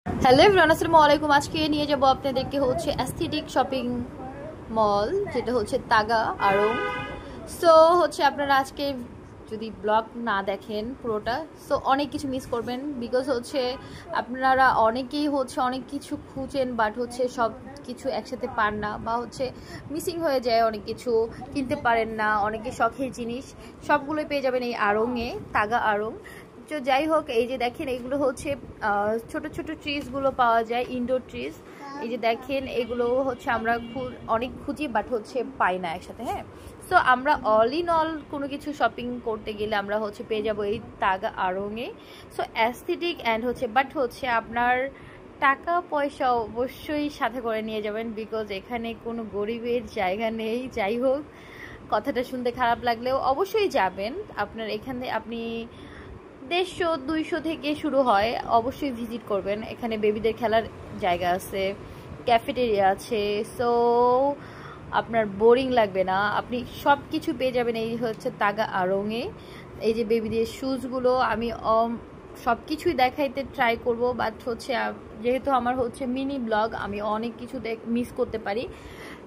Hello everyone, আসসালামু আলাইকুম। আজকে নিয়ে যাব আপনাদেরকে হচ্ছে অ্যাস্থেটিক শপিং মল, যেটা হচ্ছে তাগা আড়ং। সো হচ্ছে আপনারা আজকে যদি ব্লগ না দেখেন পুরোটা, সো অনেক কিছু মিস করবেন। বিকজ হচ্ছে আপনারা অনেকেই হচ্ছে অনেক কিছু খুঁজেন, বাট হচ্ছে সব কিছু একসাথে পান না, বা হচ্ছে মিসিং হয়ে যায়, অনেক কিছু কিনতে পারেন না। অনেকে শখের জিনিস সবগুলোই পেয়ে যাবেন এই আড়ংয়ে, তাগা আড়ং। তো যাই হোক, এই যে দেখেন এগুলো হচ্ছে ছোট ছোট ট্রিজগুলো পাওয়া যায়, ইনডোর ট্রিজ। এই যে দেখেন এগুলো হচ্ছে আমরা অনেক খুঁজি, বাট হচ্ছে পাই না একসাথে। হ্যাঁ, সো আমরা অল ইন অল কোনো কিছু শপিং করতে গেলে আমরা হচ্ছে পেয়ে যাবো এই তাগা আড়ংয়ে। সো অ্যাস্থেটিক অ্যান্ড হচ্ছে, বাট হচ্ছে আপনার টাকা পয়সা অবশ্যই সাথে করে নিয়ে যাবেন, বিকজ এখানে কোনো গরিবের জায়গা নেই। যাই হোক, কথাটা শুনতে খারাপ লাগলেও অবশ্যই যাবেন। আপনার এখানে আপনি 150-200 থেকে শুরু হয়, অবশ্যই ভিজিট করবেন। এখানে বেবিদের খেলার জায়গা আছে, ক্যাফেটেরিয়া আছে। সো আপনার বোরিং লাগবে না, আপনি সব কিছু পেয়ে যাবেন এই হচ্ছে তাগা আড়ংয়ে। এই যে বেবিদের শুজগুলো আমি সব কিছুই দেখাইতে ট্রাই করব, বাট হচ্ছে যেহেতু আমার হচ্ছে মিনি ব্লগ, আমি অনেক কিছু মিস করতে পারি।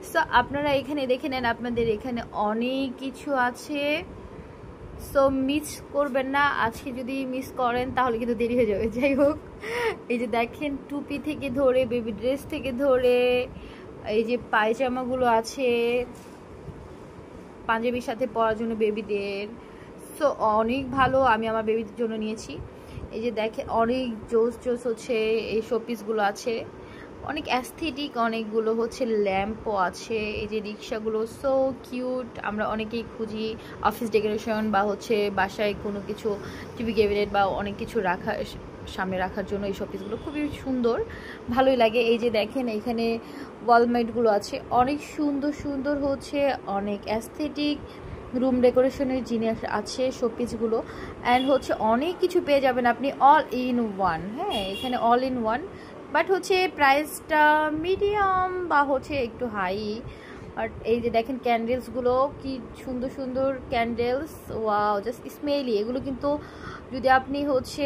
সো আপনারা এখানে দেখে নেন, আপনাদের এখানে অনেক কিছু আছে। সো মিস করবেন না, আজকে যদি মিস করেন তাহলে কিন্তু দেরি হয়ে যাবে। যাই হোক, এই যে দেখেন টুপি থেকে ধরে, বেবি ড্রেস থেকে ধরে, এই যে পায়জামাগুলো আছে পাঞ্জাবির সাথে পরার জন্য বেবিদের। সো অনেক ভালো, আমি আমার বেবিদের জন্য নিয়েছি। এই যে দেখে অনেক জোস জোস হচ্ছে এই শোপিসগুলো আছে, অনেক অ্যাস্থেটিক, অনেকগুলো হচ্ছে ল্যাম্পও আছে। এই যে রিক্সাগুলো সো কিউট, আমরা অনেকেই খুঁজি অফিস ডেকোরেশন বা হচ্ছে বাসায় কোনো কিছু টিভি ক্যাবিনেট বা অনেক কিছু রাখার সামনে রাখার জন্য। এই শোপিসগুলো খুবই সুন্দর, ভালোই লাগে। এই যে দেখেন এখানে ওয়ালমেটগুলো আছে, অনেক সুন্দর সুন্দর হচ্ছে, অনেক অ্যাস্থেটিক রুম ডেকোরেশনের জিনিস আছে শোপিসগুলো। অ্যান্ড হচ্ছে অনেক কিছু পেয়ে যাবেন আপনি অল ইন ওয়ান। হ্যাঁ, এখানে অল ইন ওয়ান, বাট হচ্ছে প্রাইসটা মিডিয়াম বা হচ্ছে একটু হাই। আর এই যে দেখেন ক্যান্ডেলসগুলো, কি সুন্দর সুন্দর ক্যান্ডেলস, ওয়াও, জাস্ট স্মেলি। এগুলো কিন্তু যদি আপনি হচ্ছে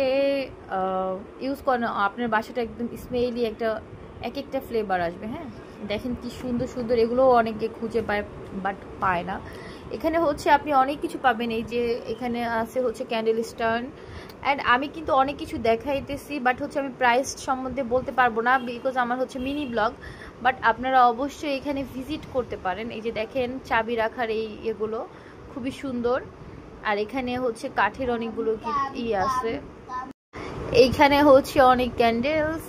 ইউজ করেন, আপনার বাসাটা একদম স্মেলি, একটা এক একটা ফ্লেভার আসবে। হ্যাঁ, দেখেন কি সুন্দর সুন্দর, এগুলোও অনেকে খুঁজে পায় বাট পায় না। এখানে হচ্ছে আপনি অনেক কিছু পাবেন। এই যে এখানে আছে হচ্ছে ক্যান্ডেল স্ট্যান্ড। অ্যান্ড আমি কিন্তু অনেক কিছু দেখাইতেছি, বাট হচ্ছে আমি প্রাইস সম্বন্ধে বলতে পারবো না, বিকজ আমার হচ্ছে মিনি ব্লগ। বাট আপনারা অবশ্যই এখানে ভিজিট করতে পারেন। এই যে দেখেন চাবি রাখার এই এগুলো খুবই সুন্দর। আর এখানে হচ্ছে কাঠের অনেকগুলো আছে, এইখানে হচ্ছে অনেক ক্যান্ডেলস।